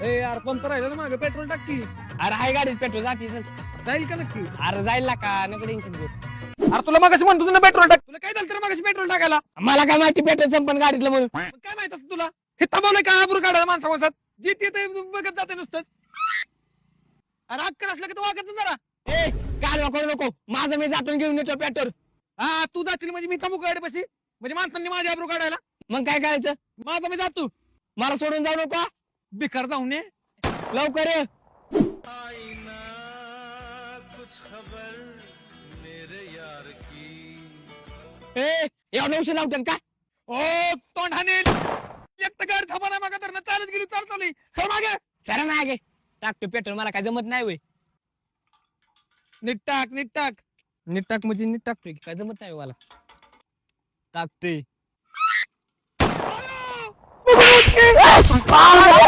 ए यार पंप राहिलं ना मागे पेट्रोल टाक की. अरे हाय गाडीत पेट्रोल जाती जाईल का नक्की? अरे जाईल का नको टेन्शन घेऊ. अरे तुला मगाशी म्हणतो तुला पेट्रोल टाक. तुला काय झालं तर मगाशी पेट्रोल टाकायला? मला काय माहिती पेट्रोल संपन गाडीतलं म्हणून. मग काय माहित असं तुला? हे थांबवलंय का आबरू काढायला माणसा माणसात? जिथे येते बघत जाते नुसतंच. अरे अक्कल असलं की तू वागत जरा. ए काय नको माझं मी जातो घेऊन येतो पेट्रोल. हा तू जाशील म्हणजे मी थांबू गाडी बशी म्हणजे माणसांनी माझी आबरू काढायला. मग काय करायचं माझा मी जातो. मला सोडून जाऊ नको बिकार जाऊन ये. लवकर ये. एवढं उशीर लावतात का? ओ तोंडाने एकटं गाडी थांबा नाही मागा तर चालत गेली चालतो सर मागे. सर ना गे टाकतो पेट्रोल मला काय जमत नाही वय. नीट टाक नीट टाक. नीट टाक म्हणजे नीट टाकतोय काय जमत नाही मला. टाकतोय Ah!